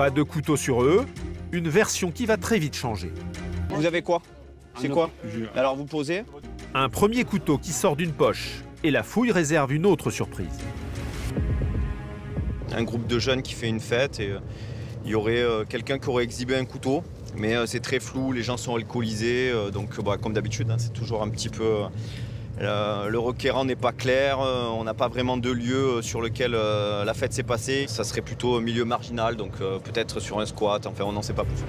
Pas de couteau sur eux, une version qui va très vite changer. Vous avez quoi? C'est quoi? Alors vous posez. Un premier couteau qui sort d'une poche et la fouille réserve une autre surprise. Un groupe de jeunes qui fait une fête et il y aurait quelqu'un qui aurait exhibé un couteau. Mais c'est très flou, les gens sont alcoolisés, donc comme d'habitude, hein, c'est toujours un petit peu... le requérant n'est pas clair, on n'a pas vraiment de lieu sur lequel la fête s'est passée. Ça serait plutôt un milieu marginal, donc peut-être sur un squat, enfin on n'en sait pas plus.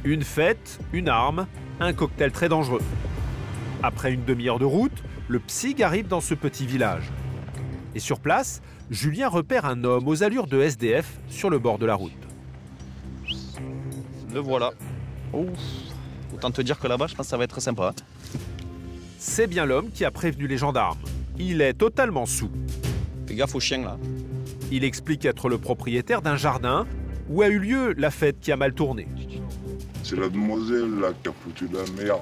Une fête, une arme, un cocktail très dangereux. Après une demi-heure de route, le PSIG arrive dans ce petit village. Et sur place, Julien repère un homme aux allures de SDF sur le bord de la route. Le voilà. Ouf. Autant te dire que là-bas, je pense que ça va être très sympa. C'est bien l'homme qui a prévenu les gendarmes. Il est totalement saoul. Fais gaffe aux chiens, là. Il explique être le propriétaire d'un jardin où a eu lieu la fête qui a mal tourné. C'est la demoiselle là qui a foutu la merde.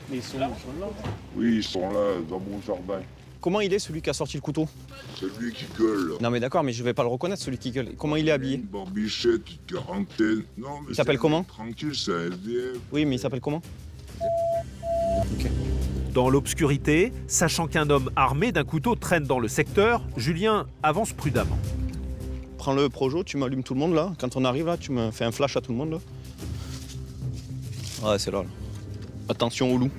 Mais ils sont là? Oui, ils sont là, dans mon jardin. Comment il est, celui qui a sorti le couteau? C'est lui qui gueule. Non mais d'accord, mais je vais pas le reconnaître, celui qui gueule. Comment il est habillé? Une barbichette, une quarantaine. Non, mais il s'appelle comment? Tranquille, c'est un SDF. Oui, mais il s'appelle comment? Ok. Dans l'obscurité, sachant qu'un homme armé d'un couteau traîne dans le secteur, Julien avance prudemment. Prends le projo, tu m'allumes tout le monde là. Quand on arrive là, tu me fais un flash à tout le monde là. Ouais, c'est là. Attention au loup.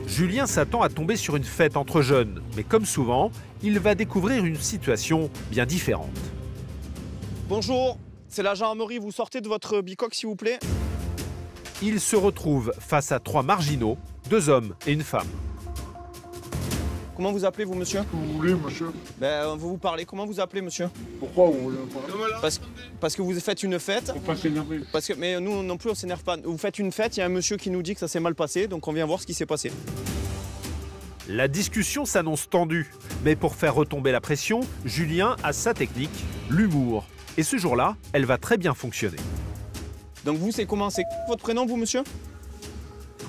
Julien s'attend à tomber sur une fête entre jeunes, mais comme souvent, il va découvrir une situation bien différente. Bonjour, c'est la gendarmerie, vous sortez de votre bicoque s'il vous plaît? Il se retrouve face à 3 marginaux, 2 hommes et une femme. Comment vous appelez vous monsieur? Vous voulez, monsieur? Ben, vous parlez, comment vous appelez monsieur? Pourquoi vous voulez pas? Parce que vous faites une fête. Faut pas s'énerver. Mais nous non plus on s'énerve pas. Vous faites une fête, il y a un monsieur qui nous dit que ça s'est mal passé, donc on vient voir ce qui s'est passé. La discussion s'annonce tendue, mais pour faire retomber la pression, Julien a sa technique, l'humour. Et ce jour-là, elle va très bien fonctionner. Donc vous, c'est comment? C'est votre prénom vous monsieur?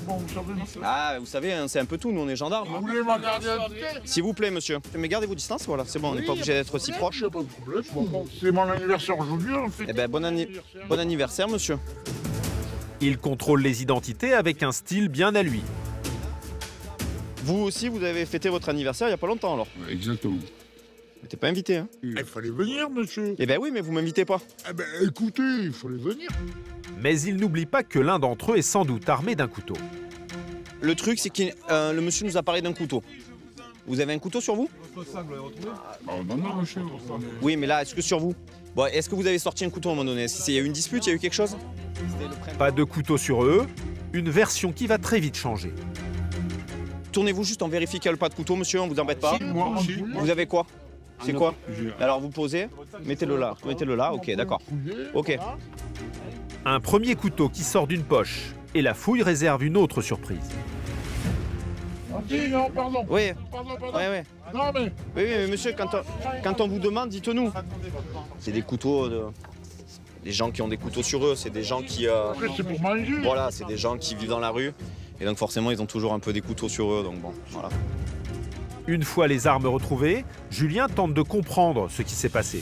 Comment vous savez, monsieur? Ah, vous savez, hein, c'est un peu tout, nous on est gendarmes. Vous voulez ma carte d'identité? S'il vous plaît monsieur. Mais gardez vos distances, voilà, c'est bon, on n'est pas obligé d'être si proche. Pas de problème. C'est mon anniversaire aujourd'hui, on fait. Eh ben, bon anniversaire monsieur. Il contrôle les identités avec un style bien à lui. Vous aussi, vous avez fêté votre anniversaire il n'y a pas longtemps alors? Exactement. Mais t'es pas invité, hein? Il fallait venir, monsieur. Eh ben oui, mais vous m'invitez pas. Eh ben, écoutez, il fallait venir. Mais il n'oublie pas que l'un d'entre eux est sans doute armé d'un couteau. Le truc, c'est que le monsieur nous a parlé d'un couteau. Vous avez un couteau sur vous? Ah, non, monsieur. Oui, mais là, est-ce que sur vous? Bon, est-ce que vous avez sorti un couteau à un moment donné? Il y a eu une dispute, il y a eu quelque chose? Pas de couteau sur eux, une version qui va très vite changer. Tournez-vous juste, on vérifie qu'il n'y a pas de couteau, monsieur, on vous embête pas. Moi, Vous avez quoi? C'est quoi? Alors vous posez, mettez-le là, ok, d'accord. Ok. Un premier couteau qui sort d'une poche et la fouille réserve une autre surprise. Non, pardon. Oui, Pardon. ouais. Non, mais. Oui, mais monsieur, quand on vous demande, dites-nous. C'est des couteaux, des gens qui ont des couteaux sur eux, c'est des gens qui... Après, c'est pour manger. Voilà, c'est des gens qui vivent dans la rue. Et donc forcément, ils ont toujours un peu des couteaux sur eux, donc bon, voilà. Une fois les armes retrouvées, Julien tente de comprendre ce qui s'est passé.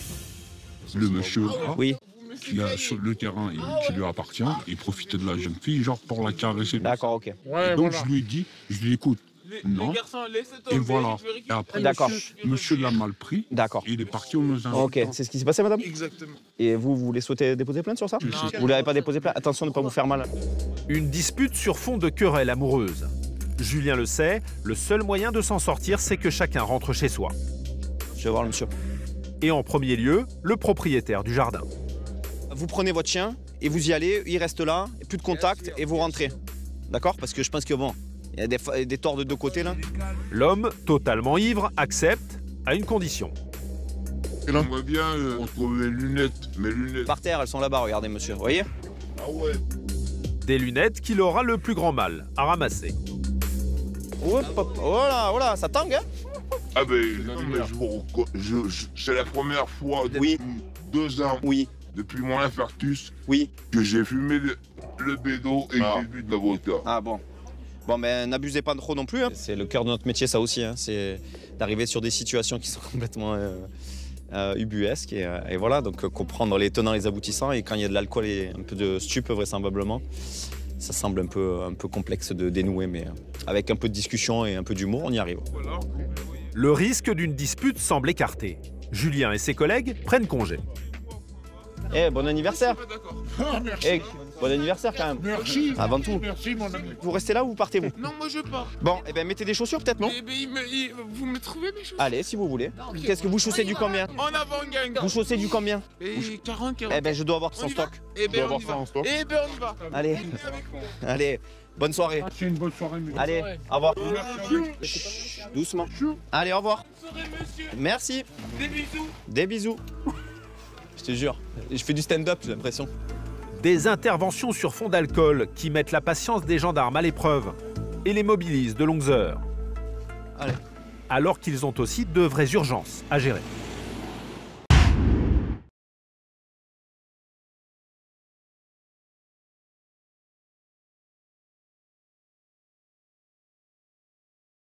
Le monsieur Oui, qui a sur le terrain et qui lui appartient, il profitait de la jeune fille, genre pour la caresser. d'accord, ok. Ouais, Donc voilà. je lui ai dit, je lui écoute. Non. Et voilà. Et après, D'accord. monsieur l'a mal pris. D'accord. Il est parti au musée. Ok, c'est ce qui s'est passé, madame? Exactement. Et vous voulez souhaiter déposer plainte sur ça? Vous l'avez pas déposé plainte? Attention de ne pas vous faire mal. Une dispute sur fond de querelle amoureuse. Julien le sait, le seul moyen de s'en sortir, c'est que chacun rentre chez soi. Je vais voir le monsieur. Et en premier lieu, le propriétaire du jardin. Vous prenez votre chien et vous y allez, il reste là, plus de contact et vous rentrez. D'accord? Parce que je pense que bon, il y a des torts de deux côtés là. L'homme, totalement ivre, accepte à une condition. On voit bien retrouver mes lunettes. Par terre, elles sont là-bas, regardez monsieur, vous voyez? Ah ouais. Des lunettes qu'il aura le plus grand mal à ramasser. Hop, hop. Oh là, ça tangue, hein? Ah ben, non, mais c'est la première fois depuis 2 ans, Oui, depuis mon infarctus, oui. que j'ai fumé le bédo et j'ai bu de la vodka. Ah bon. Bon, mais n'abusez pas trop non plus. Hein. C'est le cœur de notre métier, ça aussi. Hein. C'est d'arriver sur des situations qui sont complètement ubuesque. Et voilà, donc comprendre les tenants et les aboutissants. Et quand il y a de l'alcool et un peu de stup, vraisemblablement, ça semble un peu complexe de dénouer, mais avec un peu de discussion et un peu d'humour, on y arrive. Le risque d'une dispute semble écarté. Julien et ses collègues prennent congé. Eh, bon anniversaire! Ah, merci. Eh, bon anniversaire quand même! Merci. Avant tout. Merci, mon ami. Vous restez là ou vous partez, vous? Non, moi je pars. Bon, eh ben mettez des chaussures peut-être, non? Eh ben, vous me trouvez mes choses? Allez, si vous voulez. Qu'est-ce que vous chaussez du combien? En avant, gang. Vous chaussez du combien? Et 40. Eh ben, je dois avoir On son y va. stock. Eh ben, on y avoir ça va. en stock. Eh ben, on y va. Allez, Venez avec moi. allez, bonne soirée. C'est une bonne soirée, mais... Allez, au revoir. Bonsoir, Chut, doucement. Allez, au revoir. monsieur. Merci. Des bisous. Des bisous. Je te jure, je fais du stand-up, j'ai l'impression. Des interventions sur fond d'alcool qui mettent la patience des gendarmes à l'épreuve et les mobilisent de longues heures. Allez. Alors qu'ils ont aussi de vraies urgences à gérer.